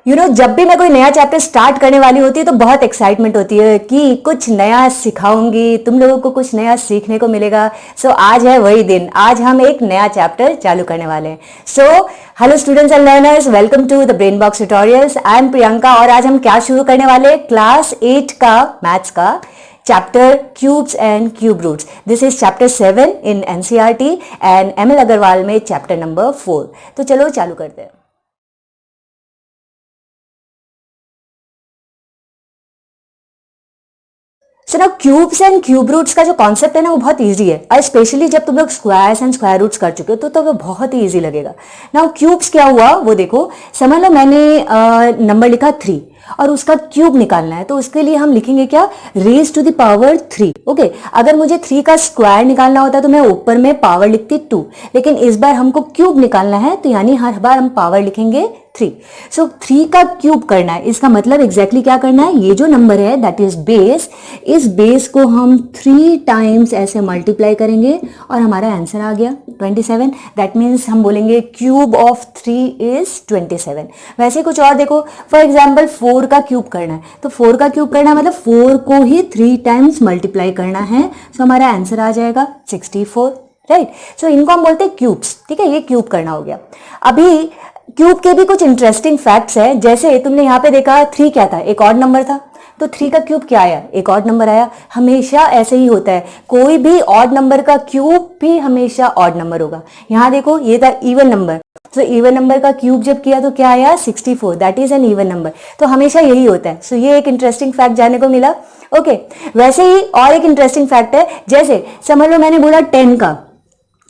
जब भी मैं कोई नया चैप्टर स्टार्ट करने वाली होती है तो बहुत एक्साइटमेंट होती है कि कुछ नया सिखाऊंगी, तुम लोगों को कुछ नया सीखने को मिलेगा। सो आज है वही दिन, आज हम एक नया चैप्टर चालू करने वाले हैं। So hello students and learners, welcome to the Brain Box Tutorials. I am Priyanka और आज हम क्या शुरू करने वाले हैं, क्लास 8 का मैथ्स का chapter cubes and cube roots. This is chapter 7 in NCERT and ML Aggarwal में चैप्टर नंबर 4। तो चलो चालू करते हैं। सो ना क्यूब्स एंड क्यूब रूट्स का जो कॉन्सेप्ट है ना वो बहुत इजी है, और स्पेशली जब तुम लोग स्क्वायर्स एंड स्क्वायर रूट्स कर चुके हो तो वो बहुत ही इजी लगेगा ना। क्यूब्स क्या हुआ वो देखो, समझ लो मैंने नंबर लिखा 3 और उसका क्यूब निकालना है, तो उसके लिए हम लिखेंगे क्या, raise to the power 3। Okay, अगर मुझे 3 का स्क्वायर निकालना होता तो मैं ऊपर में पावर लिखती 2, लेकिन इस बार हमको क्यूब निकालना है तो यानी हर बार हम पावर लिखेंगे 3। सो 3 का क्यूब करना है, इसका मतलब एग्जैक्टली क्या करना है, ये जो नंबर है दैट इज बेस, इस बेस को हम 3 टाइम्स ऐसे मल्टीप्लाई करेंगे और हमारा आंसर आ गया 27। दैट मीन्स हम बोलेंगे क्यूब ऑफ 3 इज 27। वैसे कुछ और देखो, फॉर एग्जाम्पल 4 का क्यूब करना है, तो 4 का क्यूब करना है मतलब 4 को ही 3 टाइम्स मल्टीप्लाई करना है, सो हमारा आंसर आ जाएगा 64, राइट। सो इनको हम बोलते हैं क्यूब्स, ठीक है, ये क्यूब करना हो गया। अभी क्यूब के भी कुछ इंटरेस्टिंग फैक्ट्स हैं, जैसे तुमने यहाँ पे देखा 3 क्या था, एक ऑड नंबर था, तो 3 का क्यूब क्या आया, एक ऑड नंबर आया। हमेशा ऐसे ही होता है, कोई भी ऑड नंबर का क्यूब भी हमेशा ऑड नंबर होगा। यहाँ देखो ये था इवन नंबर, तो इवन नंबर का क्यूब जब किया तो क्या आया 64, that is an even number. तो हमेशा यही होता है। सो ये एक इंटरेस्टिंग फैक्ट जानने को मिला। ओके, वैसे ही और एक इंटरेस्टिंग फैक्ट है, जैसे समझ लो मैंने बोला 10 का,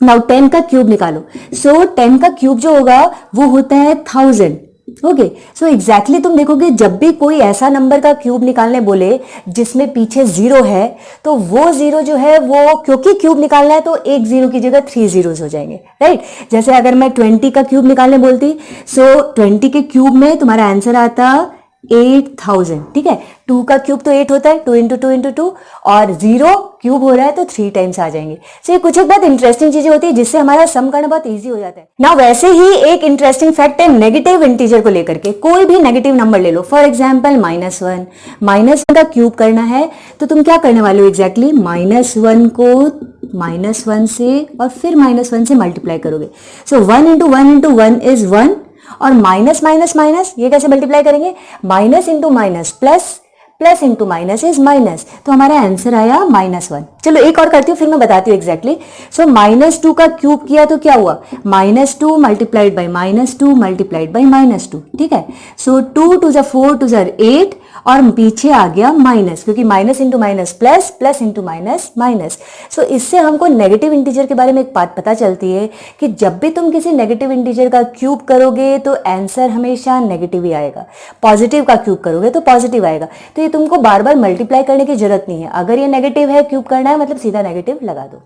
नाउ 10 का क्यूब निकालो। सो 10 का क्यूब जो होगा वो होता है 1000। ओके, सो एग्जैक्टली तुम देखोगे जब भी कोई ऐसा नंबर का क्यूब निकालने बोले जिसमें पीछे 0 है, तो वो 0 जो है वो, क्योंकि क्यूब निकालना है तो एक 0 की जगह 3 zeros हो जाएंगे, राइट। जैसे अगर मैं 20 का क्यूब निकालने बोलती, सो 20 के क्यूब में तुम्हारा आंसर आता 8000, ठीक है। 2 का क्यूब तो 8 होता है, 2 इंटू 2 इंटू 2, और 0 क्यूब हो रहा है तो 3 टाइम्स आ जाएंगे। तो ये कुछ एक बहुत इंटरेस्टिंग चीजें होती है जिससे हमारा सम करना बहुत इजी हो जाता है ना। वैसे ही एक इंटरेस्टिंग फैक्ट है नेगेटिव इंटीजर को लेकर के, कोई भी नेगेटिव नंबर ले लो, फॉर एग्जाम्पल -1, -1 का क्यूब करना है तो तुम क्या करने वाले हो एग्जैक्टली, -1 को -1 से और फिर -1 से मल्टीप्लाई करोगे। सो 1 इंटू 1 इंटू 1 इज 1, और माइनस माइनस माइनस ये कैसे मल्टीप्लाई करेंगे, minus into minus plus, plus into minus is minus, तो हमारा आंसर आया -1। चलो एक और करती हूँ फिर मैं बताती हूँ एग्जैक्टली। सो -2 का क्यूब किया तो क्या हुआ, -2 मल्टीप्लाइड बाई -2 मल्टीप्लाइड बाई -2, ठीक है। सो 2 टू ज़ा 4 टू ज़ा 8, और पीछे आ गया माइनस, क्योंकि minus into minus plus, plus into minus minus. So इससे हमको नेगेटिव इंटीजर के बारे में एक बात पता चलती है कि जब भी तुम किसी नेगेटिव इंटीजर का क्यूब करोगे तो आंसर हमेशा नेगेटिव ही आएगा, पॉजिटिव का क्यूब करोगे तो पॉजिटिव आएगा। तो ये तुमको बार बार मल्टीप्लाई करने की जरूरत नहीं है, अगर ये नेगेटिव है क्यूब करना है मतलब सीधा नेगेटिव लगा दो।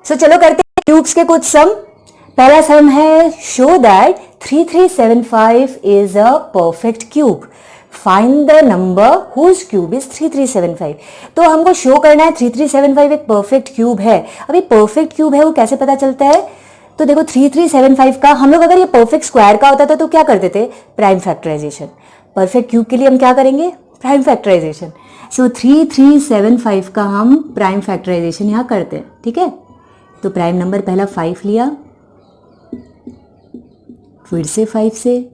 सो चलो करते हैं क्यूब्स के कुछ सम। पहला सम है, show that 3375 is a perfect cube, find the number whose cube is 3375। तो हमको शो करना है 3375 एक परफेक्ट क्यूब है। अभी परफेक्ट क्यूब है वो कैसे पता चलता है, तो देखो 3375 का हम लोग, अगर ये परफेक्ट स्क्वायर का होता था तो क्या करते थे, प्राइम फैक्टराइजेशन। परफेक्ट क्यूब के लिए हम क्या करेंगे, प्राइम फैक्टराइजेशन। सो 3375 का हम प्राइम फैक्टराइजेशन यहाँ करते हैं, ठीक है। तो प्राइम नंबर पहला 5 लिया, फिर से 5 से,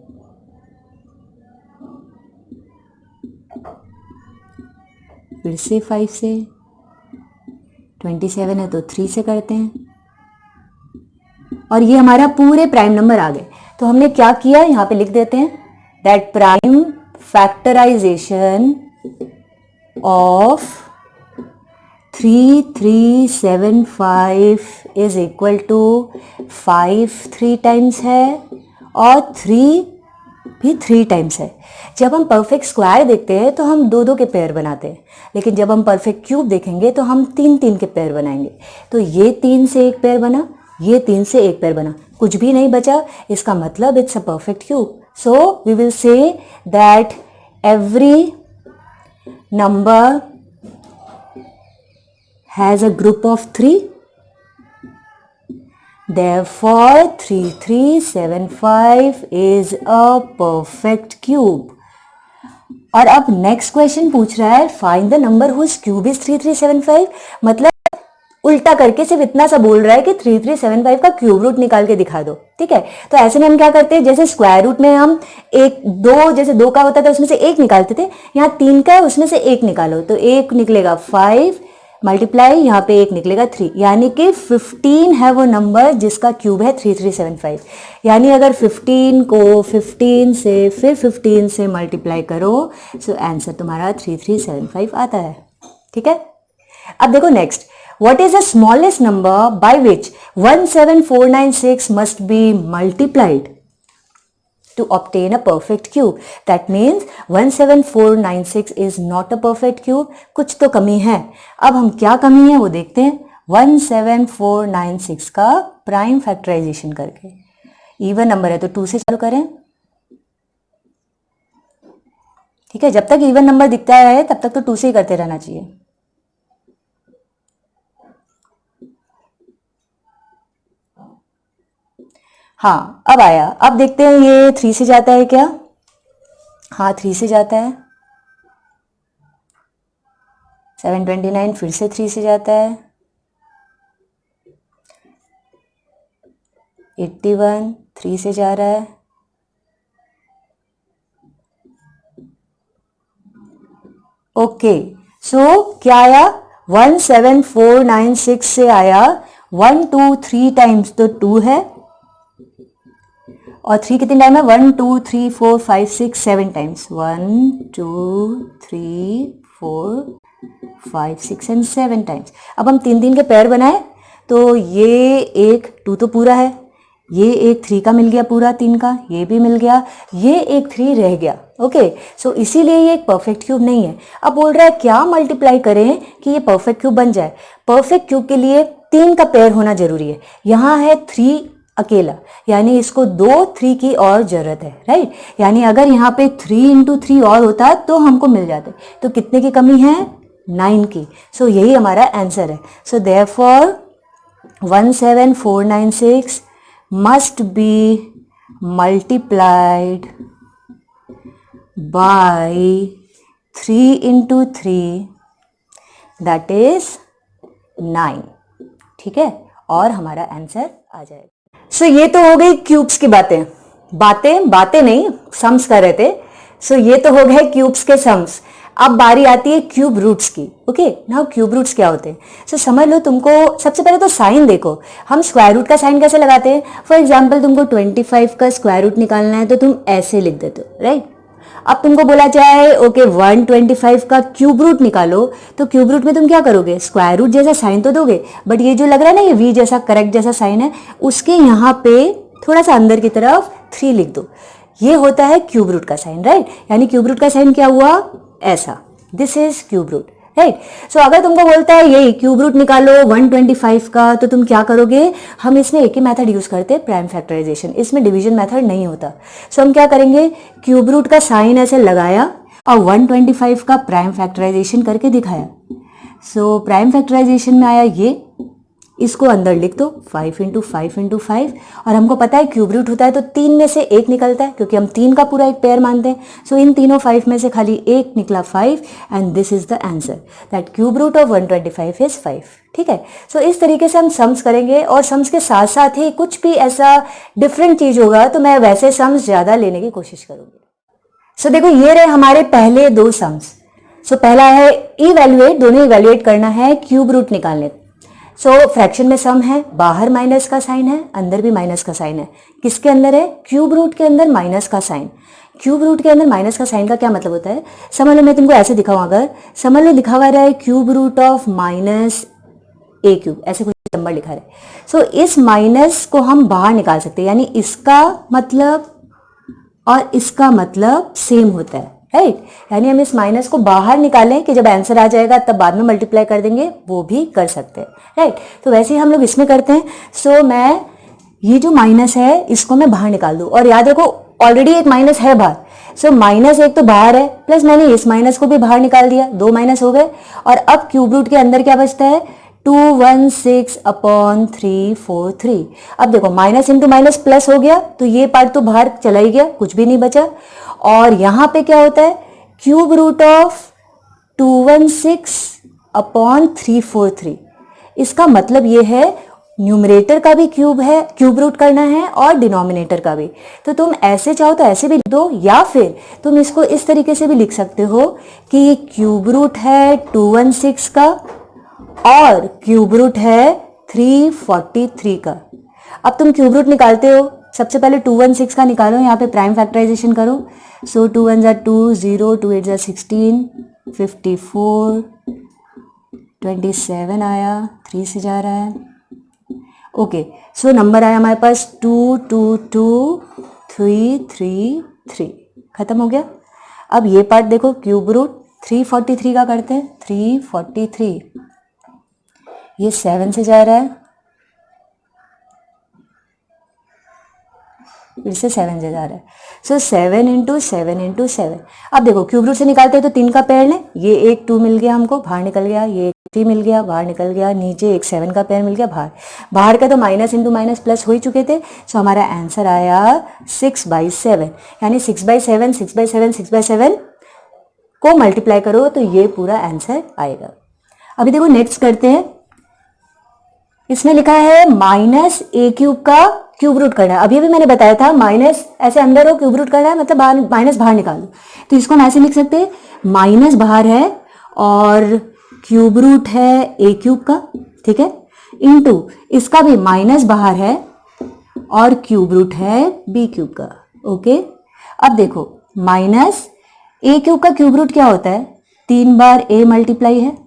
फिर से 5 से, 27 है तो 3 से करते हैं, और ये हमारा पूरे प्राइम नंबर आ गए। तो हमने क्या किया यहाँ पे लिख देते हैं, that prime factorization of 3375 is equal to 5 3 times है और 3 भी 3 टाइम्स है। जब हम परफेक्ट स्क्वायर देखते हैं तो हम 2 2 के पेयर बनाते हैं, लेकिन जब हम परफेक्ट क्यूब देखेंगे तो हम 3 3 के पेयर बनाएंगे। तो ये 3 से एक पेयर बना, ये 3 से एक पेयर बना, कुछ भी नहीं बचा, इसका मतलब it's a perfect cube. So we will say that every number has a group of 3 Therefore 3375 is a perfect cube. और अब नेक्स्ट क्वेश्चन पूछ रहा है find the number whose cube is 3375। मतलब उल्टा करके सिर्फ इतना सा बोल रहा है कि 3375 का क्यूब रूट निकाल के दिखा दो। ठीक है, तो ऐसे में हम क्या करते हैं, जैसे स्क्वायर रूट में हम एक दो, जैसे दो का होता था उसमें से एक निकालते थे, यहाँ तीन का है उसमें से एक निकालो, तो एक निकलेगा 5 मल्टीप्लाई यहाँ पे एक निकलेगा 3, यानी कि 15 है वो नंबर जिसका क्यूब है 3375। यानी अगर 15 को 15 से फिर 15 से मल्टीप्लाई करो सो आंसर तुम्हारा 3375 आता है। ठीक है, अब देखो next, what is the smallest number by which 17496 must be multiplied to obtain a perfect cube? That means 17496 is not a perfect cube. कुछ तो कमी है। अब हम क्या कमी है वो देखते हैं। 17496 का प्राइम फैक्टराइजेशन करके, इवन नंबर है तो 2 से चालू करें। ठीक है, जब तक इवन नंबर दिखता है तब तक तो 2 से ही करते रहना चाहिए। हाँ, अब आया। अब देखते हैं ये 3 से जाता है क्या। हाँ, 3 से जाता है। 729 फिर से 3 से जाता है। 81 3 से जा रहा है। ओके, सो क्या आया, 17496 से आया 1 2 3 टाइम्स तो 2 है, और 3 कितने टाइम है, 1 2 3 4 5 6 7 टाइम्स, 1 2 3 4 5 6 एंड 7 टाइम्स। अब हम 3 3 के पेयर बनाए तो ये एक 2 तो पूरा है, ये एक 3 का मिल गया पूरा 3 का, ये भी मिल गया, ये एक 3 रह गया। ओके, सो इसीलिए ये एक परफेक्ट क्यूब नहीं है। अब बोल रहा है क्या मल्टीप्लाई करें कि ये परफेक्ट क्यूब बन जाए। परफेक्ट क्यूब के लिए 3 का पेयर होना जरूरी है। यहाँ है 3 अकेला, यानी इसको 2 3 की और जरूरत है, राइट। यानी अगर यहाँ पे 3 इंटू 3 और होता तो हमको मिल जाते। तो कितने की कमी है, 9 की। सो यही हमारा आंसर है। So therefore 17496 must be multiplied by 3 into 3 that is 9। ठीक है, और हमारा आंसर आ जाएगा। सो ये तो हो गई क्यूब्स की बातें बातें नहीं, समस कर रहे थे। सो ये तो हो गए क्यूब्स के सम्स। अब बारी आती है क्यूब रूट्स की। ओके, नाउ क्यूब रूट्स क्या होते हैं। सो समझ लो, तुमको सबसे पहले तो साइन देखो, हम स्क्वायर रूट का साइन कैसे लगाते हैं। फॉर एग्जाम्पल तुमको 25 का स्क्वायर रूट निकालना है तो तुम ऐसे लिख देते हो, राइट। अब तुमको बोला जाए ओके 125 का क्यूब रूट निकालो, तो क्यूब रूट में तुम क्या करोगे, स्क्वायर रूट जैसा साइन तो दोगे, बट ये जो लग रहा है ना, ये वी जैसा करेक्ट जैसा साइन है, उसके यहाँ पे थोड़ा सा अंदर की तरफ 3 लिख दो। ये होता है क्यूब रूट का साइन, राइट। यानी क्यूब रूट का साइन क्या हुआ, ऐसा, this is cube root, right. So अगर तुमको बोलता है यही क्यूब रूट निकालो 125 का, तो तुम क्या करोगे, हम इसमें एक ही मेथड यूज करते हैं, प्राइम फैक्टराइजेशन। इसमें डिवीजन मेथड नहीं होता। सो हम क्या करेंगे, क्यूब रूट का साइन ऐसे लगाया और 125 का प्राइम फैक्टराइजेशन करके दिखाया। सो प्राइम फैक्टराइजेशन में आया ये, इसको अंदर लिख दो 5 इंटू 5 इंटू 5, और हमको पता है क्यूब रूट होता है तो 3 में से 1 निकलता है, क्योंकि हम 3 का पूरा एक पेयर मानते हैं। सो इन तीनों 5 में से खाली एक निकला 5, and this is the answer that cube root of 125 is 5। ठीक है, सो इस तरीके से हम सम्स करेंगे, और सम्स के साथ साथ ही कुछ भी ऐसा डिफरेंट चीज होगा तो मैं वैसे सम्स ज्यादा लेने की कोशिश करूंगी। सो देखो, ये रहे हमारे पहले 2 सम्स। सो पहला है इवैल्यूएट, दोनों इवैल्यूएट करना है क्यूब रूट निकालने। सो फ्रैक्शन में सम है, बाहर माइनस का साइन है, अंदर भी माइनस का साइन है। किसके अंदर है, क्यूब रूट के अंदर माइनस का साइन। क्यूब रूट के अंदर माइनस का साइन का क्या मतलब होता है, समझ लो मैं तुमको ऐसे दिखाऊं, अगर समझ लो लिखा हुआ है cube root of minus a cube, ऐसे कुछ नंबर लिखा है। सो इस माइनस को हम बाहर निकाल सकते हैं, यानी इसका मतलब और इसका मतलब सेम होता है, राइट। यानी हम इस माइनस को बाहर निकालें कि जब आंसर आ जाएगा तब बाद में मल्टीप्लाई कर देंगे, वो भी कर सकते हैं, राइट। तो वैसे ही हम लोग इसमें करते हैं। सो मैं ये जो माइनस है इसको मैं बाहर निकाल दूं, और याद रखो ऑलरेडी एक माइनस है बाहर। सो माइनस एक तो बाहर है, प्लस मैंने इस माइनस को भी बाहर निकाल दिया, 2 माइनस हो गए। और अब क्यूब रूट के अंदर क्या बचता है, 216 अपॉन 343। अब देखो माइनस इंटू माइनस प्लस हो गया, तो ये पार्ट तो बाहर चला ही गया, कुछ भी नहीं बचा। और यहां पे क्या होता है, क्यूब रूट ऑफ 216 अपॉन 343। इसका मतलब ये है न्यूमरेटर का भी क्यूब है, क्यूब रूट करना है, और डिनोमिनेटर का भी। तो तुम ऐसे चाहो तो ऐसे भी लिख दो, या फिर तुम इसको इस तरीके से भी लिख सकते हो कि ये क्यूब रूट है 216 का और क्यूब रूट है 343 का। अब तुम क्यूब रूट निकालते हो, सबसे पहले 216 का निकालो, यहाँ पे प्राइम फैक्टराइजेशन करो। सो 2 1 2, 0, 2 8 16, 54, 27 आया, 3 से जा रहा है। ओके, सो नंबर आया हमारे पास 222,333। खत्म हो गया। अब ये पार्ट देखो, क्यूब रूट 343 का करते हैं। 343 ये 7 से जा रहा है, फिर से 7 से जा रहा है। सो 7 इंटू 7 इंटू 7। अब देखो क्यूब रूट से निकालते हैं तो 3 का पेयर लें, ये एक 2 मिल गया हमको, बाहर निकल गया, ये 3 मिल गया, बाहर निकल गया, नीचे एक 7 का पेयर मिल गया, बाहर का तो माइनस इंटू माइनस प्लस हो ही चुके थे। सो हमारा आंसर आया 6/7, यानी 6/7 6/7 6/7 को मल्टीप्लाई करो तो ये पूरा आंसर आएगा। अभी देखो नेक्स्ट करते हैं। इसमें लिखा है माइनस ए क्यूब का क्यूब रूट करना है। अभी भी मैंने बताया था माइनस ऐसे अंदर हो, क्यूब रूट करना है मतलब बाहर, माइनस बाहर निकाल दो। तो इसको हम ऐसे लिख सकते हैं, माइनस बाहर है और क्यूब रूट है ए क्यूब का, ठीक है, इनटू इसका भी माइनस बाहर है और क्यूब रूट है बी क्यूब का। ओके, अब देखो माइनस ए क्यूब का क्यूब रूट क्या होता है, 3 बार ए मल्टीप्लाई है,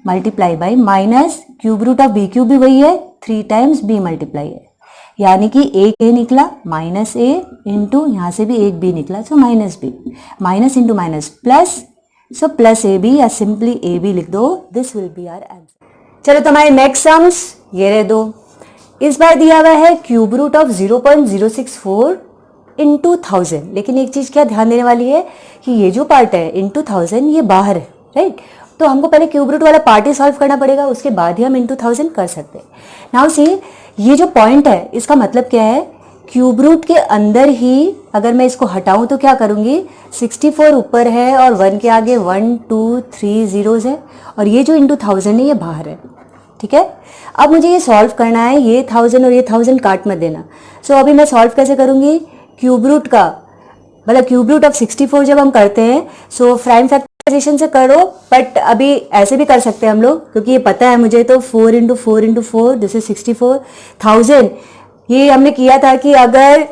multiply by minus cube root of b cube भी वही है, 3 टाइम्स बी मल्टीप्लाई है, यानी कि एक ए निकला माइनस ए इंटू यहाँ से भी एक बी निकला, so minus b, minus into minus plus, so plus a b या सिंपली ए बी लिख दो। This will be our answer. चलो तो हमारे नेक्स्ट सम्स ये रहे दो। इस बार दिया हुआ है क्यूब रूट ऑफ 0.064 इंटू 1000, लेकिन एक चीज क्या ध्यान देने वाली है कि ये जो पार्ट है इंटू 1000 ये बाहर है, राइट। तो हमको पहले क्यूब रूट वाला पार्ट ही सॉल्व करना पड़ेगा, उसके बाद ही हम इंटू 1000 कर सकते हैं। नाउ सी, ये जो पॉइंट है इसका मतलब क्या है, क्यूब रूट के अंदर ही अगर मैं इसको हटाऊं तो क्या करूंगी, 64 ऊपर है और 1 के आगे 1 2 3 जीरोज है, और ये जो इंटू 1000 है ये बाहर है, ठीक है। अब मुझे ये सॉल्व करना है, ये 1000 और ये 1000 काट मत देना। सो अभी मैं सॉल्व कैसे करूंगी, क्यूब रूट का मतलब क्यूब रूट ऑफ 64 जब हम करते हैं, सो प्राइम फैक्टराइजेशन से करो, बट अभी ऐसे भी कर सकते हैं हम लोग, क्योंकि ये पता है मुझे, तो 4 इंटू 4 इंटू 4 दिस इज 64, 1000 ये हमने किया था कि अगर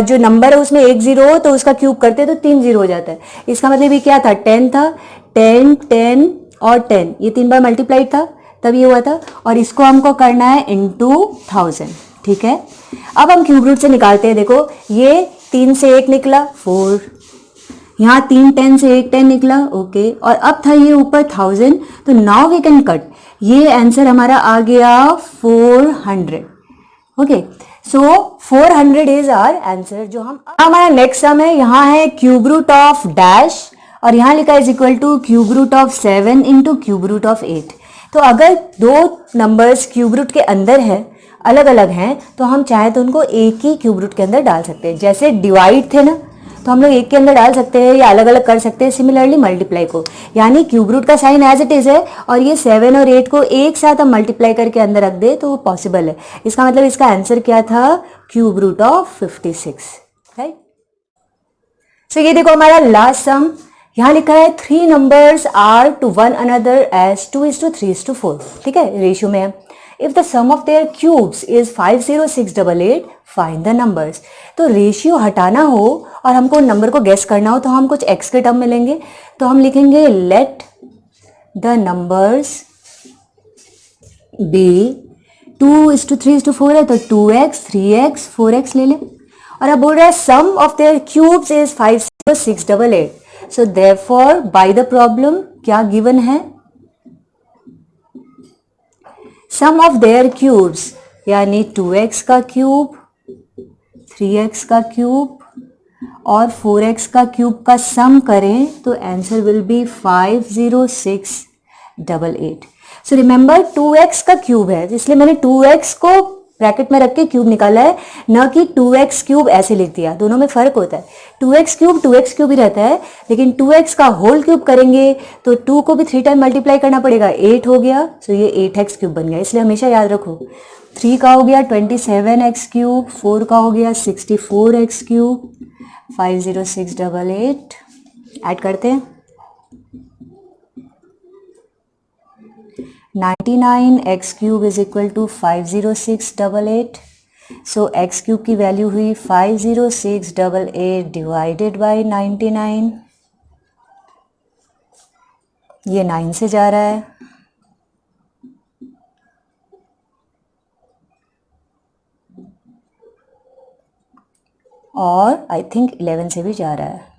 जो नंबर है उसमें एक जीरो हो तो उसका क्यूब करते तो 3 जीरो हो जाता है। इसका मतलब ये क्या था, 10 था, 10 10 और 10 ये 3 बार मल्टीप्लाइड था तब ये हुआ था, और इसको हमको करना है इंटू 1000, ठीक है। अब हम क्यूब रूट से निकालते हैं। देखो ये 3 से 1 निकला 4, यहाँ 3 10 से 1 10 निकला, ओके, और अब था ये ऊपर 1000, तो नाउ वी कैन कट। ये आंसर हमारा आ गया 400, okay. So 400 is our answer. जो हम हमारा नेक्स्ट सम है, यहाँ है क्यूब रूट ऑफ डैश और यहाँ लिखा है is equal to cube root of 7 into cube root of 8। तो अगर दो नंबर्स क्यूब रूट के अंदर है, अलग अलग हैं, तो हम चाहे तो उनको एक ही क्यूब रूट के अंदर डाल सकते हैं। जैसे डिवाइड थे ना, तो हम लोग एक के अंदर डाल सकते हैं या अलग अलग कर सकते हैं। सिमिलरली मल्टीप्लाई को, यानी क्यूब रूट का साइन एज इट इज है और ये 7 और 8 को एक साथ हम मल्टीप्लाई करके अंदर रख दे तो वो पॉसिबल है। इसका मतलब इसका आंसर क्या था, cube root of 56, right. So ये देखो हमारा लास्ट सम, यहाँ लिखा है 3 numbers are to one another as 2:3:4, ठीक है, रेशियो में है। If the sum of their cubes is 50688, find the numbers। तो रेशियो हटाना हो और हमको नंबर को गेस करना हो तो हम कुछ x के टर्म में लेंगे, तो हम लिखेंगे let the numbers be 2:3:4 है तो 2x 3x 4x ले लें। और अब बोल रहा है sum of their cubes is 50688, so therefore by the problem क्या गिवन है, सम ऑफ देयर क्यूब्स यानी 2x का क्यूब 3x का क्यूब और 4x का क्यूब का सम करें तो answer will be 50688। So remember 2x का क्यूब है, इसलिए मैंने 2x को ब्रैकेट में रख के क्यूब निकाला है, ना कि 2x क्यूब ऐसे लिख दिया। दोनों में फर्क होता है। 2x क्यूब ही रहता है, लेकिन 2x का होल क्यूब करेंगे तो 2 को भी 3 टाइम मल्टीप्लाई करना पड़ेगा, 8 हो गया। सो ये 8x क्यूब बन गया। इसलिए हमेशा याद रखो 3 का हो गया 27x क्यूब, 4 का हो गया 64x क्यूब, 50688 ऐड करते हैं। 99x cube is equal to 50688। So x cube की वैल्यू हुई 50688 डिवाइडेड बाई 99। ये 9 से जा रहा है, और आई थिंक 11 से भी जा रहा है,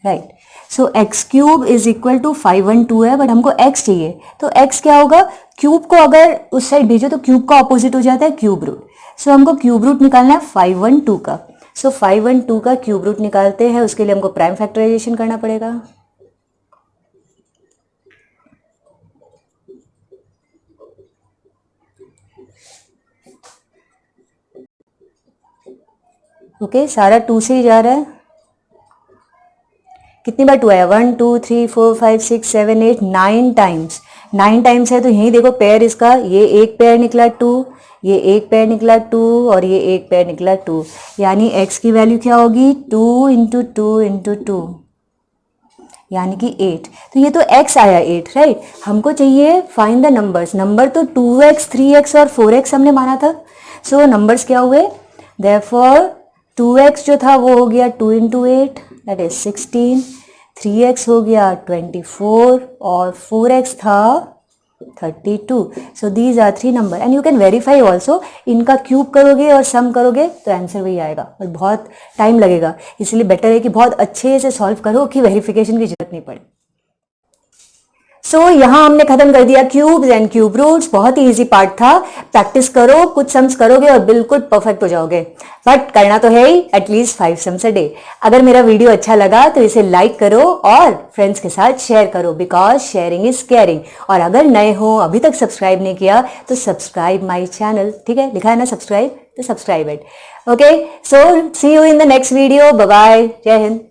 right. So x cube is equal to 512 है, बट हमको x चाहिए, तो x क्या होगा, क्यूब को अगर उस साइड भेजो तो क्यूब का ऑपोजिट हो जाता है क्यूब रूट। सो हमको क्यूब रूट निकालना है 512 का। सो 512 का क्यूब रूट निकालते हैं, उसके लिए हमको प्राइम फैक्टराइजेशन करना पड़ेगा। ओके, सारा 2 से ही जा रहा है। कितनी बार 2 आया, 1 2 3 4 5 6 7 8 9 टाइम्स। 9 टाइम्स है तो यहीं देखो पेयर इसका, ये एक पेयर निकला 2, ये एक पेयर निकला 2, और ये एक पेयर निकला 2, यानी x की वैल्यू क्या होगी, 2 इंटू 2 इंटू 2, यानी कि 8। तो ये तो x आया 8, राइट। हमको चाहिए फाइंड द नंबर्स। नंबर तो 2x 3x और 4x हमने माना था। सो नंबर्स क्या हुए, देयरफॉर 2x जो था वो हो गया 2 इंटू 8 दैट इज 16, 3x हो गया 24, और 4x था 32। So these are 3 number and you can verify also. इनका क्यूब करोगे और सम करोगे तो आंसर वही आएगा, और बहुत टाइम लगेगा, इसलिए बेटर है कि बहुत अच्छे से सॉल्व करो कि वेरिफिकेशन की जरूरत नहीं पड़े। सो यहाँ हमने खत्म कर दिया क्यूब्स एंड क्यूब रूट्स। बहुत ही इजी पार्ट था, प्रैक्टिस करो, कुछ सम्स करोगे और बिल्कुल परफेक्ट हो जाओगे। बट करना तो है ही, एटलीस्ट 5 सम्स अ डे। अगर मेरा वीडियो अच्छा लगा तो इसे लाइक करो और फ्रेंड्स के साथ शेयर करो, बिकॉज शेयरिंग इज केयरिंग। और अगर नए हो, अभी तक सब्सक्राइब नहीं किया, तो सब्सक्राइब माई चैनल, ठीक है, लिखा है ना सब्सक्राइब, तो subscribe it. Okay, so see you in the next video. Bye bye, जय हिंद।